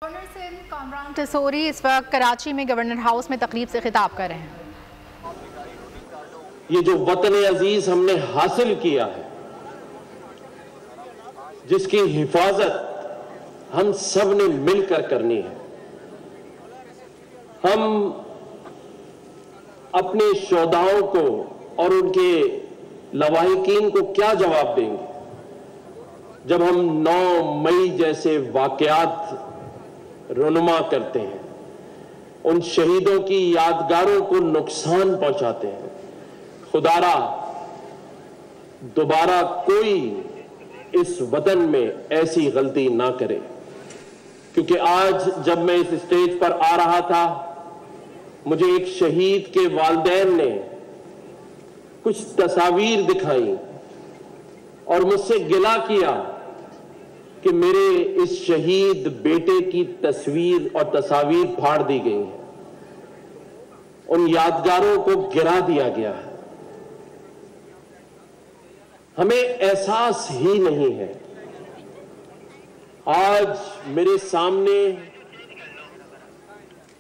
Governor Sindh Kamran Tessori اس وقت کراچی میں governor house میں تقریب سے خطاب کر رہے ہیں۔ یہ جو وطن عزیز ہم نے حاصل کیا ہے، جس کی حفاظت ہم سب نے مل کر کرنی ہے، ہم اپنے شہداؤں کو اور ان کے لواحقین کو کیا جواب دیں گے جب ہم 9 مئی جیسے واقعات رونما کرتے ہیں، ان شہیدوں کی یادگاروں کو نقصان پہنچاتے ہیں۔ خدا را دوبارہ کوئی اس وطن میں ایسی غلطی نہ کرے، کیونکہ آج جب میں اس اسٹیج پر آ رہا تھا، مجھے ایک شہید کے والدین نے کچھ تصاویر دکھائیں اور مجھ سے گلہ کیا کہ میرے اس شہید بیٹے کی تصویر اور تصاویر پھاڑ دی گئی ہیں، ان یادگاروں کو گرا دیا گیا ہے۔ ہمیں احساس ہی نہیں ہے۔ آج میرے سامنے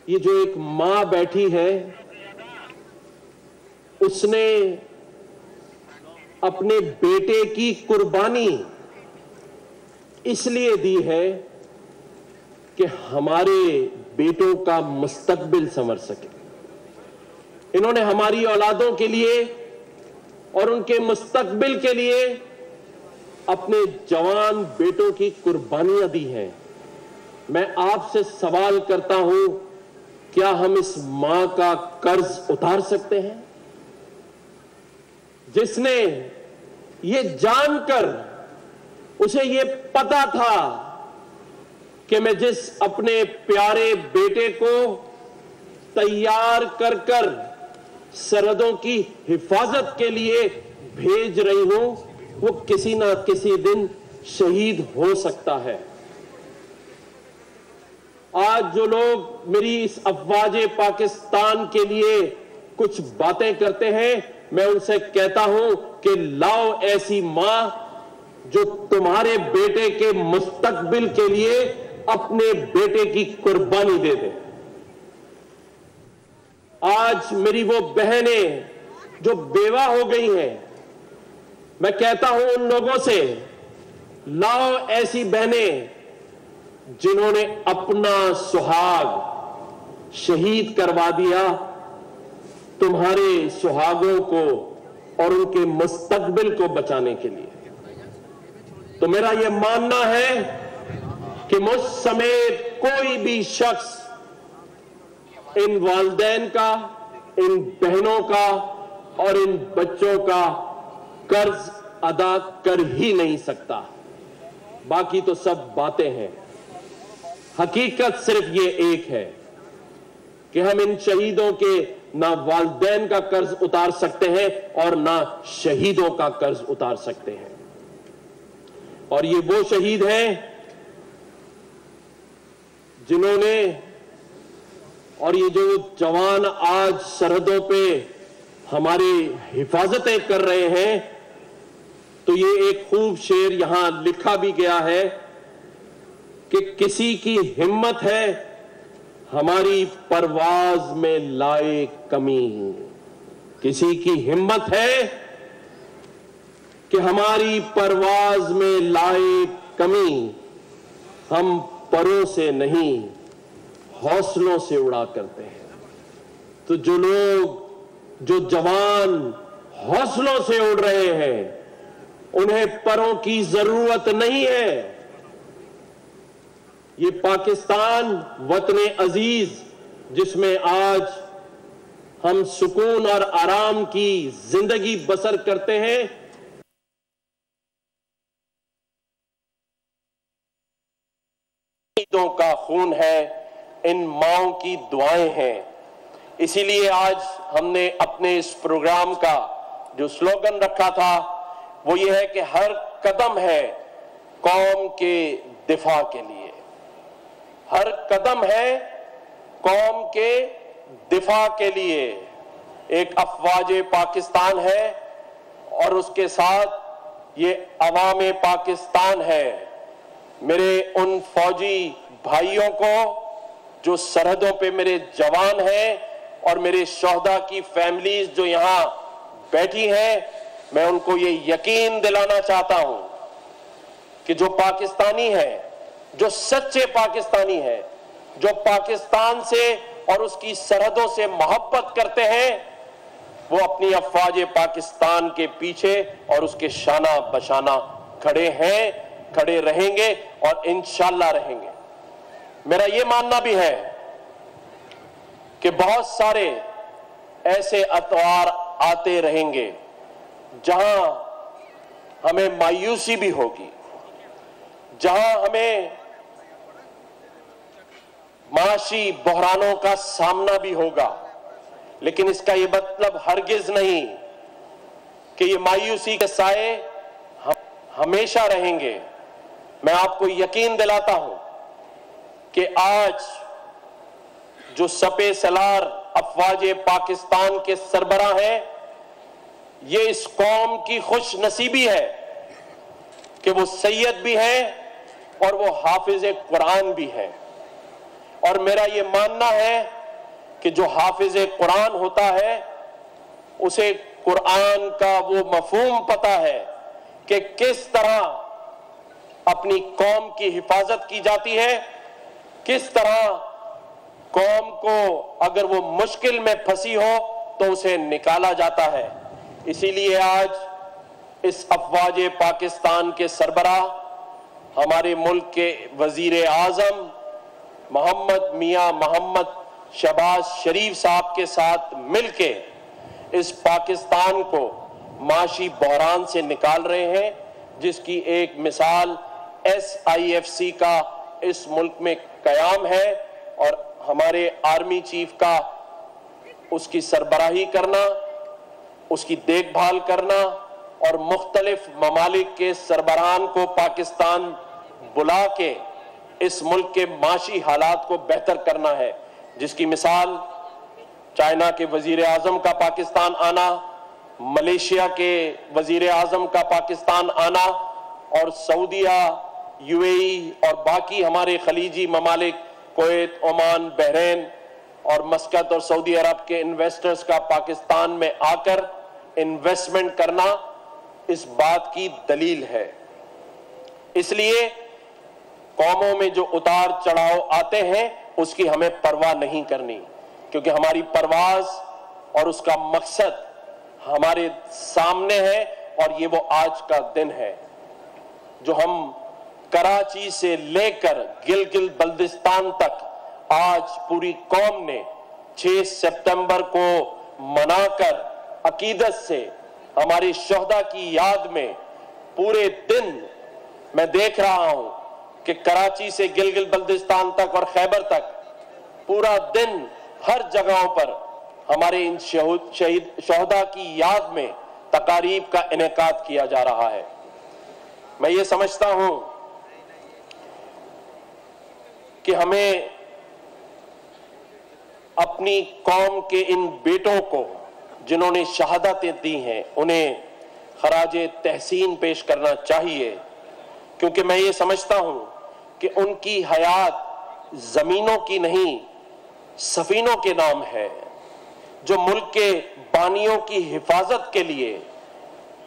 یہ جو ایک ماں بیٹھی ہے، اس نے اپنے بیٹے کی قربانی اس لیے دی ہے کہ ہمارے بیٹوں کا مستقبل سنور سکے۔ انہوں نے ہماری اولادوں کے لیے اور ان کے مستقبل کے لیے اپنے جوان بیٹوں کی قربانیاں دی ہیں۔ میں آپ سے سوال کرتا ہوں، کیا ہم اس ماں کا قرض اتار سکتے ہیں جس نے یہ جان کر، اسے یہ پتا تھا کہ میں جس اپنے پیارے بیٹے کو تیار کر کر سرحدوں کی حفاظت کے لیے بھیج رہی ہوں، وہ کسی نہ کسی دن شہید ہو سکتا ہے۔ آج جو لوگ میری اس افواج پاکستان کے لیے کچھ باتیں کرتے ہیں، میں ان سے کہتا ہوں کہ لاؤ ایسی ماں جو تمہارے بیٹے کے مستقبل کے لیے اپنے بیٹے کی قربانی دے دے۔ آج میری وہ بہنیں جو بیوہ ہو گئی ہیں، میں کہتا ہوں ان لوگوں سے، لاؤ ایسی بہنیں جنہوں نے اپنا سہاگ شہید کروا دیا، تمہارے سہاگوں کو اور ان کے مستقبل کو بچانے کے لیے۔ تو میرا یہ ماننا ہے کہ مجھ سمیت کوئی بھی شخص ان والدین کا، ان بہنوں کا اور ان بچوں کا قرض ادا کر ہی نہیں سکتا۔ باقی تو سب باتیں ہیں، حقیقت صرف یہ ایک ہے کہ ہم ان شہیدوں کے نہ والدین کا قرض اتار سکتے ہیں اور نہ شہیدوں کا قرض اتار سکتے ہیں۔ اور یہ وہ شہید ہیں جنہوں نے، اور یہ جو جوان آج سرحدوں پہ ہماری حفاظتیں کر رہے ہیں، تو یہ ایک خوب شعر یہاں لکھا بھی گیا ہے کہ کسی کی ہمت ہے ہماری پرواز میں لائے کمی، کسی کی ہمت ہے کہ ہماری پرواز میں لائے کمی، ہم پروں سے نہیں حوصلوں سے اڑا کرتے ہیں۔ تو جو لوگ، جو جوان حوصلوں سے اڑ رہے ہیں، انہیں پروں کی ضرورت نہیں ہے۔ یہ پاکستان وطن عزیز جس میں آج ہم سکون اور آرام کی زندگی بسر کرتے ہیں، شہیدوں کا خون ہے، ان ماؤں کی دعائیں ہیں۔ اسی لیے آج ہم نے اپنے اس پروگرام کا جو سلوگن رکھا تھا وہ یہ ہے کہ ہر قدم ہے قوم کے دفاع کے لیے، ہر قدم ہے قوم کے دفاع کے لیے۔ ایک افواج پاکستان ہے اور اس کے ساتھ یہ عوام پاکستان ہے۔ میرے ان فوجی بھائیوں کو جو سرحدوں پہ میرے جوان ہیں اور میرے شہداء کی فیملیز جو یہاں بیٹھی ہیں، میں ان کو یہ یقین دلانا چاہتا ہوں کہ جو پاکستانی ہیں، جو سچے پاکستانی ہیں، جو پاکستان سے اور اس کی سرحدوں سے محبت کرتے ہیں، وہ اپنی افواج پاکستان کے پیچھے اور اس کے شانہ بشانہ کھڑے ہیں، کھڑے رہیں گے اور انشاءاللہ رہیں گے۔ میرا یہ ماننا بھی ہے کہ بہت سارے ایسے اتوار آتے رہیں گے جہاں ہمیں مایوسی بھی ہوگی، جہاں ہمیں معاشی بحرانوں کا سامنا بھی ہوگا، لیکن اس کا یہ مطلب ہرگز نہیں کہ یہ مایوسی کے سائے ہمیشہ رہیں گے۔ میں آپ کو یقین دلاتا ہوں کہ آج جو سپہ سالار افواج پاکستان کے سربراہ ہیں، یہ اس قوم کی خوش نصیبی ہے کہ وہ سید بھی ہیں اور وہ حافظ قرآن بھی ہیں۔ اور میرا یہ ماننا ہے کہ جو حافظ قرآن ہوتا ہے اسے قرآن کا وہ مفہوم پتہ ہے کہ کس طرح اپنی قوم کی حفاظت کی جاتی ہے، کس طرح قوم کو اگر وہ مشکل میں پھنسی ہو تو اسے نکالا جاتا ہے۔ اسی لیے آج اس افواج پاکستان کے سربراہ ہمارے ملک کے وزیر اعظم محمد میاں محمد شہباز شریف صاحب کے ساتھ مل کے اس پاکستان کو معاشی بحران سے نکال رہے ہیں، جس کی ایک مثال SIFC کا اس ملک میں قیام ہے، اور ہمارے آرمی چیف کا اس کی سربراہی کرنا، اس کی دیکھ بھال کرنا اور مختلف ممالک کے سربراہان کو پاکستان بلا کے اس ملک کے معاشی حالات کو بہتر کرنا ہے، جس کی مثال چائنا کے وزیر اعظم کا پاکستان آنا، ملیشیا کے وزیر اعظم کا پاکستان آنا، اور سعودیہ، UAE اور باقی ہمارے خلیجی ممالک کویت، عمان، بحرین اور مسقط اور سعودی عرب کے انویسٹرز کا پاکستان میں آ کر انویسٹمنٹ کرنا اس بات کی دلیل ہے۔ اس لیے قوموں میں جو اتار چڑھاؤ آتے ہیں اس کی ہمیں پرواہ نہیں کرنی، کیونکہ ہماری پرواز اور اس کا مقصد ہمارے سامنے ہے، اور یہ وہ آج کا دن ہے جو ہم کراچی سے لے کر گلگت بلتستان تک آج پوری قوم نے 6 سپتمبر کو منا کر عقیدت سے ہماری شہداء کی یاد میں پورے دن میں دیکھ رہا ہوں کہ کراچی سے گلگت بلتستان تک اور خیبر تک پورا دن ہر جگہوں پر ہمارے ان شہداء کی یاد میں تقاریب کا انعقاد کیا جا رہا ہے۔ میں یہ سمجھتا ہوں کہ ہمیں اپنی قوم کے ان بیٹوں کو جنہوں نے شہادتیں دی ہیں انہیں خراج تحسین پیش کرنا چاہیے، کیونکہ میں یہ سمجھتا ہوں کہ ان کی حیات زمینوں کی نہیں سفینوں کے نام ہے، جو ملک کے بانیوں کی حفاظت کے لیے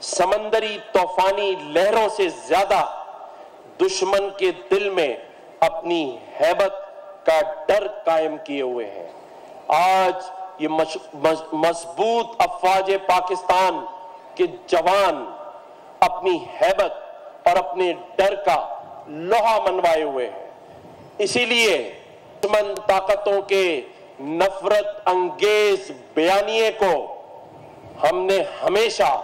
سمندری طوفانی لہروں سے زیادہ دشمن کے دل میں اپنی ہیبت کا ڈر قائم کیے ہوئے ہیں۔ آج یہ مضبوط افواج پاکستان کے جوان اپنی ہیبت اور اپنے ڈر کا لوہا منوائے ہوئے ہیں۔ اسی لیے دشمن طاقتوں کے نفرت انگیز بیانیے کو ہم نے ہمیشہ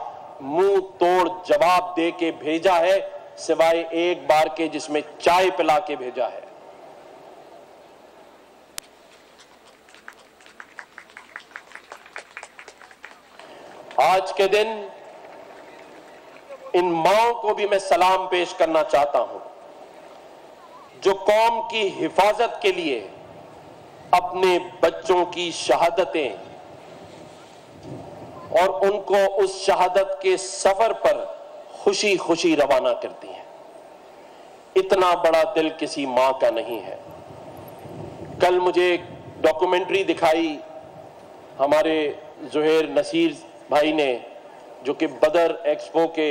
منہ توڑ جواب دے کے بھیجا ہے، سوائے ایک بار کے جس میں چائے پلا کے بھیجا ہے۔ آج کے دن ان ماؤں کو بھی میں سلام پیش کرنا چاہتا ہوں جو قوم کی حفاظت کے لیے اپنے بچوں کی شہادتیں اور ان کو اس شہادت کے سفر پر خوشی خوشی روانہ کرتی ہیں۔ اتنا بڑا دل کسی ماں کا نہیں ہے۔ کل مجھے ایک ڈاکومنٹری دکھائی ہمارے زہیر نصیر بھائی نے، جو کہ بدر ایکسپو کے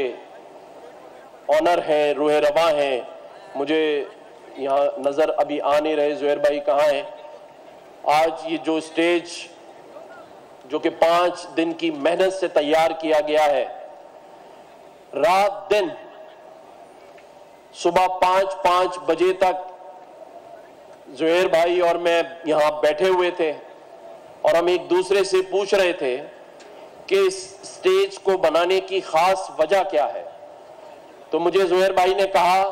آنر ہیں، روح رواں ہیں. مجھے یہاں نظر ابھی آ نہیں رہے زہیر بھائی کہاں ہیں. آج یہ جو اسٹیج جو کہ 5 دن کی محنت سے تیار کیا گیا ہے، رات دن صبح 5 بجے تک زہیر بھائی اور میں یہاں بیٹھے ہوئے تھے، اور ہم ایک دوسرے سے پوچھ رہے تھے کہ اس سٹیج کو بنانے کی خاص وجہ کیا ہے. تو مجھے زہیر بھائی نے کہا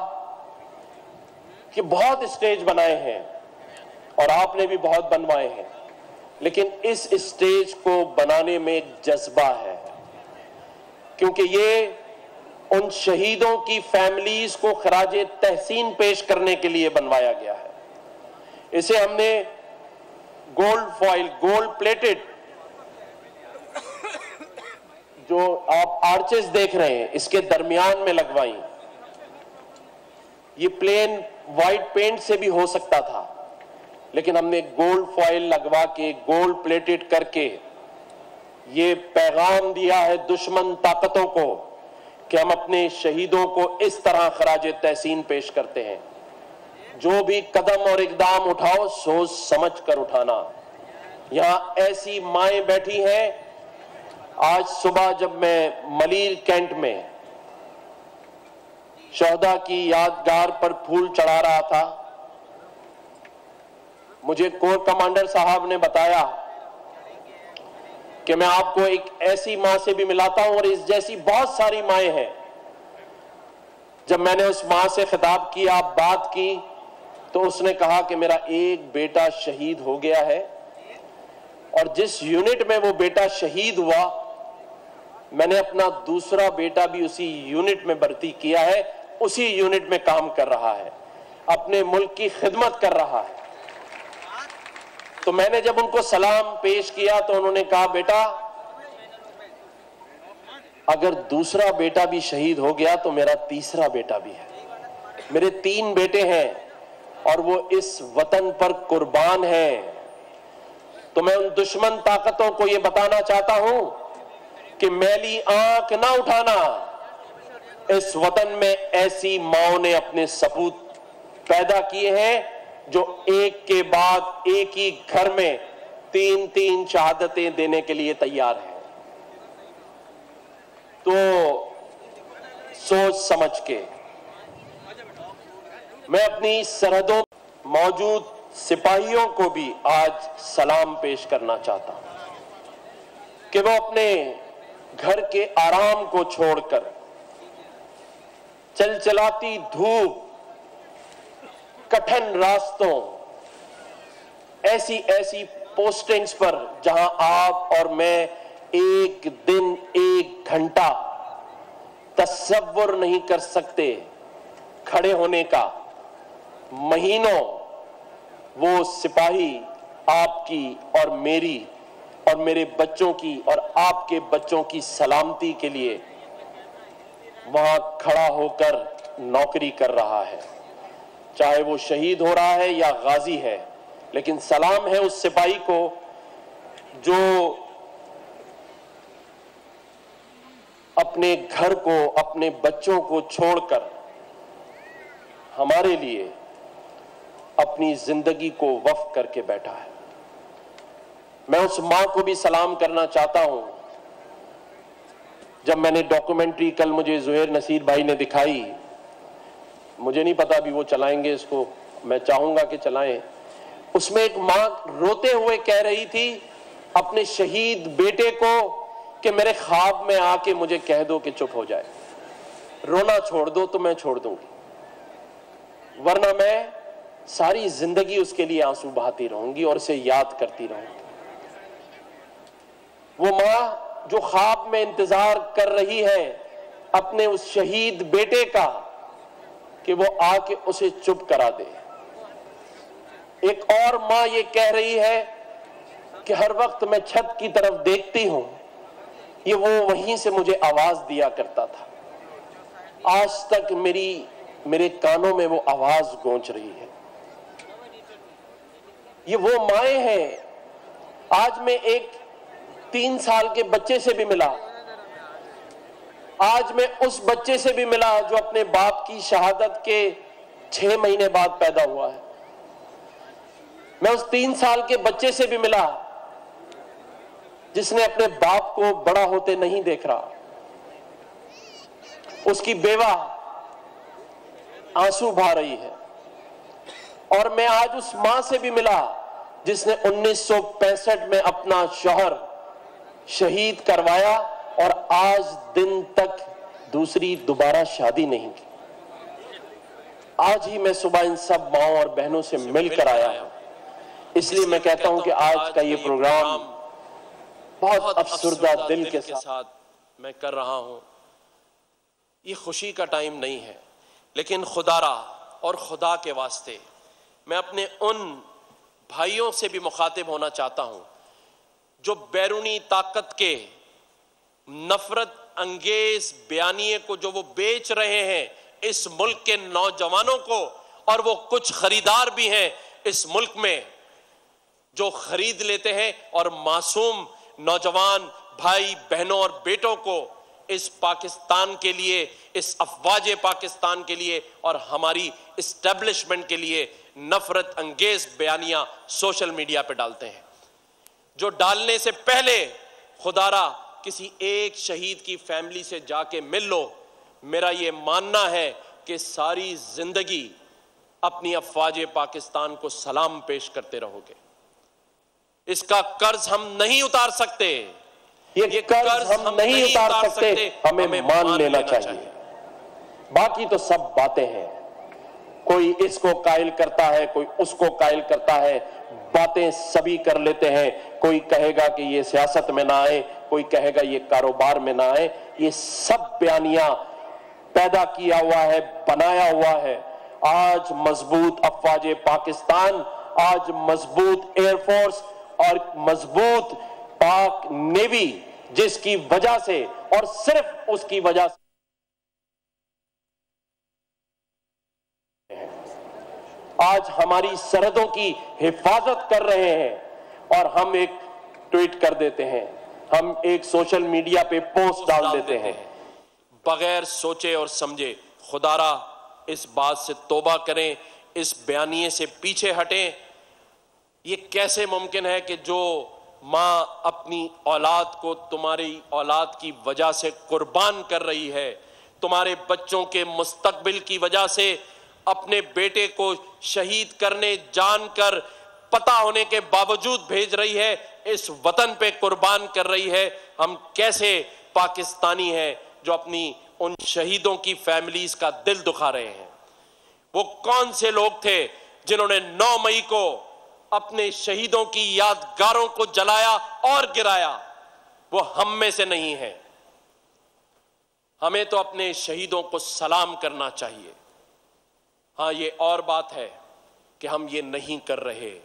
کہ بہت سٹیج بنائے ہیں اور آپ نے بھی بہت بنوائے ہیں، لیکن اس سٹیج کو بنانے میں ایک جذبہ ہے، کیونکہ یہ ان شہیدوں کی فیملیز کو خراج تحسین پیش کرنے کے لیے بنوایا گیا ہے. اسے ہم نے گولڈ فوائل، گولڈ پلیٹڈ جو آپ آرچز دیکھ رہے ہیں اس کے درمیان میں لگوائیں. یہ پلین وائٹ پینٹ سے بھی ہو سکتا تھا، لیکن ہم نے گولڈ فوائل لگوا کے، گولڈ پلیٹڈ کر کے یہ پیغام دیا ہے دشمن طاقتوں کو کہ ہم اپنے شہیدوں کو اس طرح خراج تحسین پیش کرتے ہیں. جو بھی قدم اور اقدام اٹھاؤ سوچ سمجھ کر اٹھانا. یہاں ایسی مائیں بیٹھی ہیں. آج صبح جب میں ملیر کینٹ میں شہداء کی یادگار پر پھول چڑھا رہا تھا، مجھے کور کمانڈر صاحب نے بتایا کہ میں آپ کو ایک ایسی ماں سے بھی ملاتا ہوں، اور اس جیسی بہت ساری مائیں ہیں. جب میں نے اس ماں سے خطاب کیا، بات کی، تو اس نے کہا کہ میرا ایک بیٹا شہید ہو گیا ہے، اور جس یونٹ میں وہ بیٹا شہید ہوا میں نے اپنا دوسرا بیٹا بھی اسی یونٹ میں بھرتی کیا ہے، اسی یونٹ میں کام کر رہا ہے، اپنے ملک کی خدمت کر رہا ہے. تو میں نے جب ان کو سلام پیش کیا تو انہوں نے کہا بیٹا اگر دوسرا بیٹا بھی شہید ہو گیا تو میرا تیسرا بیٹا بھی ہے. میرے 3 بیٹے ہیں اور وہ اس وطن پر قربان ہیں. تو میں ان دشمن طاقتوں کو یہ بتانا چاہتا ہوں کہ میلی آنکھ نہ اٹھانا. اس وطن میں ایسی ماؤں نے اپنے سپوت پیدا کیے ہیں جو ایک کے بعد ایک ہی گھر میں 3 شہادتیں دینے کے لیے تیار ہیں. تو سوچ سمجھ کے میں اپنی سرحدوں موجود سپاہیوں کو بھی آج سلام پیش کرنا چاہتا ہوں کہ وہ اپنے گھر کے آرام کو چھوڑ کر چلچلاتی دھوپ، کٹھن راستوں، ایسی پوسٹنگز پر جہاں آپ اور میں ایک دن 1 گھنٹہ تصور نہیں کر سکتے کھڑے ہونے کا، مہینوں وہ سپاہی آپ کی اور میری اور میرے بچوں کی اور آپ کے بچوں کی سلامتی کے لیے وہاں کھڑا ہو کر نوکری کر رہا ہے. چاہے وہ شہید ہو رہا ہے یا غازی ہے، لیکن سلام ہے اس سپاہی کو جو اپنے گھر کو، اپنے بچوں کو چھوڑ کر ہمارے لیے اپنی زندگی کو وقف کر کے بیٹھا ہے. میں اس ماں کو بھی سلام کرنا چاہتا ہوں. جب میں نے ڈاکومنٹری کل مجھے زہیر نصیر بھائی نے دکھائی، مجھے نہیں پتا ابھی وہ چلائیں گے اس کو، میں چاہوں گا کہ چلائیں. اس میں ایک ماں روتے ہوئے کہہ رہی تھی اپنے شہید بیٹے کو کہ میرے خواب میں آ کے مجھے کہہ دو کہ چپ ہو جائے، رونا چھوڑ دو تو میں چھوڑ دوں گی، ورنہ میں ساری زندگی اس کے لیے آنسو بہاتی رہوں گی اور اسے یاد کرتی رہوں گی. وہ ماں جو خواب میں انتظار کر رہی ہے اپنے اس شہید بیٹے کا کہ وہ آ کے اسے چپ کرا دے. ایک اور ماں یہ کہہ رہی ہے کہ ہر وقت میں چھت کی طرف دیکھتی ہوں، یہ وہ وہیں سے مجھے آواز دیا کرتا تھا، آج تک میرے کانوں میں وہ آواز گونج رہی ہے. یہ وہ مائیں ہیں. آج میں ایک 3 سال کے بچے سے بھی ملا. آج میں اس بچے سے بھی ملا جو اپنے باپ کی شہادت کے 6 مہینے بعد پیدا ہوا ہے. میں اس 3 سال کے بچے سے بھی ملا جس نے اپنے باپ کو بڑا ہوتے نہیں دیکھ رہا. اس کی بیوہ آنسو بہا رہی ہے. اور میں آج اس ماں سے بھی ملا جس نے 1965 میں اپنا شوہر شہید کروایا اور آج دن تک دوسری دوبارہ شادی نہیں کی. آج ہی میں صبح ان سب ماؤں اور بہنوں سے مل کر آیا ہوں. اس لیے میں کہتا ہوں کہ آج کا یہ پروگرام بہت افسردہ دل کے ساتھ میں کر رہا ہوں. یہ خوشی کا ٹائم نہیں ہے، لیکن خدا را اور خدا کے واسطے میں اپنے ان بھائیوں سے بھی مخاطب ہونا چاہتا ہوں جو بیرونی طاقت کے نفرت انگیز بیانیے کو جو وہ بیچ رہے ہیں اس ملک کے نوجوانوں کو، اور وہ کچھ خریدار بھی ہیں اس ملک میں جو خرید لیتے ہیں اور معصوم نوجوان بھائی بہنوں اور بیٹوں کو اس پاکستان کے لیے، اس افواج پاکستان کے لیے اور ہماری اسٹیبلشمنٹ کے لیے نفرت انگیز بیانیاں سوشل میڈیا پہ ڈالتے ہیں، جو ڈالنے سے پہلے خدا را کسی ایک شہید کی فیملی سے جا کے مل لو. میرا یہ ماننا ہے کہ ساری زندگی اپنی افواج پاکستان کو سلام پیش کرتے رہو گے. اس کا قرض ہم نہیں اتار سکتے، یہ قرض ہم نہیں اتار سکتے، ہمیں مان لینا چاہیے. باقی تو سب باتیں ہیں. کوئی اس کو قائل کرتا ہے، کوئی اس کو قائل کرتا ہے. باتیں سبھی کر لیتے ہیں. کوئی کہے گا کہ یہ سیاست میں نہ آئے، کوئی کہے گا یہ کاروبار میں نہ آئے. یہ سب بیانیاں پیدا کیا ہوا ہے، بنایا ہوا ہے. آج مضبوط افواج پاکستان، آج مضبوط ایئر فورس اور مضبوط پاک نیوی، جس کی وجہ سے اور صرف اس کی وجہ سے آج ہماری سرحدوں کی حفاظت کر رہے ہیں. اور ہم ایک ٹویٹ کر دیتے ہیں، ہم ایک سوشل میڈیا پہ پوسٹ ڈال دیتے ہیں بغیر سوچے اور سمجھے. خدا را اس بات سے توبہ کریں، اس بیانیے سے پیچھے ہٹیں. یہ کیسے ممکن ہے کہ جو ماں اپنی اولاد کو تمہاری اولاد کی وجہ سے قربان کر رہی ہے، تمہارے بچوں کے مستقبل کی وجہ سے اپنے بیٹے کو شہید کرنے جان کر پتہ ہونے کے باوجود بھیج رہی ہے، اس وطن پہ قربان کر رہی ہے. ہم کیسے پاکستانی ہیں جو اپنی ان شہیدوں کی فیملیز کا دل دکھا رہے ہیں؟ وہ کون سے لوگ تھے جنہوں نے 9 مئی کو اپنے شہیدوں کی یادگاروں کو جلایا اور گرایا؟ وہ ہم میں سے نہیں ہیں. ہمیں تو اپنے شہیدوں کو سلام کرنا چاہیے. ہاں، یہ اور بات ہے کہ ہم یہ نہیں کر رہے.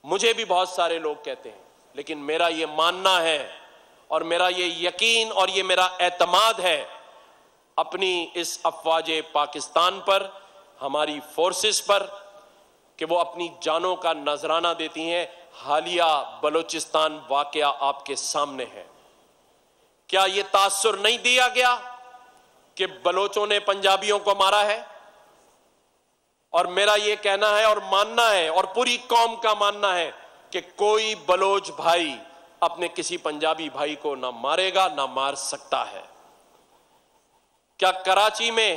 مجھے بھی بہت سارے لوگ کہتے ہیں، لیکن میرا یہ ماننا ہے اور میرا یہ یقین اور یہ میرا اعتماد ہے اپنی اس افواج پاکستان پر، ہماری فورسز پر، کہ وہ اپنی جانوں کا نذرانہ دیتی ہیں. حالیہ بلوچستان واقعہ آپ کے سامنے ہے. کیا یہ تاثر نہیں دیا گیا کہ بلوچوں نے پنجابیوں کو مارا ہے؟ اور میرا یہ کہنا ہے اور ماننا ہے اور پوری قوم کا ماننا ہے کہ کوئی بلوچ بھائی اپنے کسی پنجابی بھائی کو نہ مارے گا، نہ مار سکتا ہے. کیا کراچی میں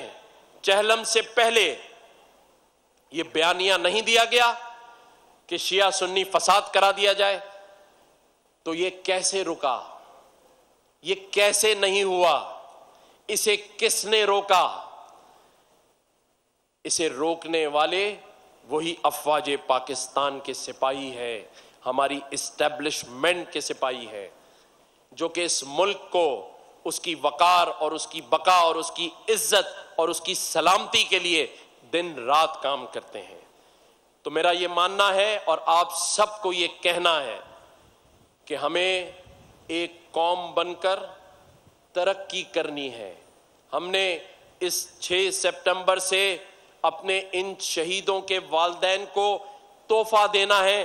چہلم سے پہلے یہ بیانیہ نہیں دیا گیا کہ شیعہ سنی فساد کرا دیا جائے؟ تو یہ کیسے رکا؟ یہ کیسے نہیں ہوا؟ اسے کس نے روکا؟ اسے روکنے والے وہی افواج پاکستان کے سپاہی ہے، ہماری اسٹیبلشمنٹ کے سپاہی ہے، جو کہ اس ملک کو اس کی وقار اور اس کی بقا اور اس کی عزت اور اس کی سلامتی کے لیے دن رات کام کرتے ہیں. تو میرا یہ ماننا ہے اور آپ سب کو یہ کہنا ہے کہ ہمیں ایک قوم بن کر ترقی کرنی ہے. ہم نے اس 6 سپٹمبر سے اپنے ان شہیدوں کے والدین کو تحفہ دینا ہے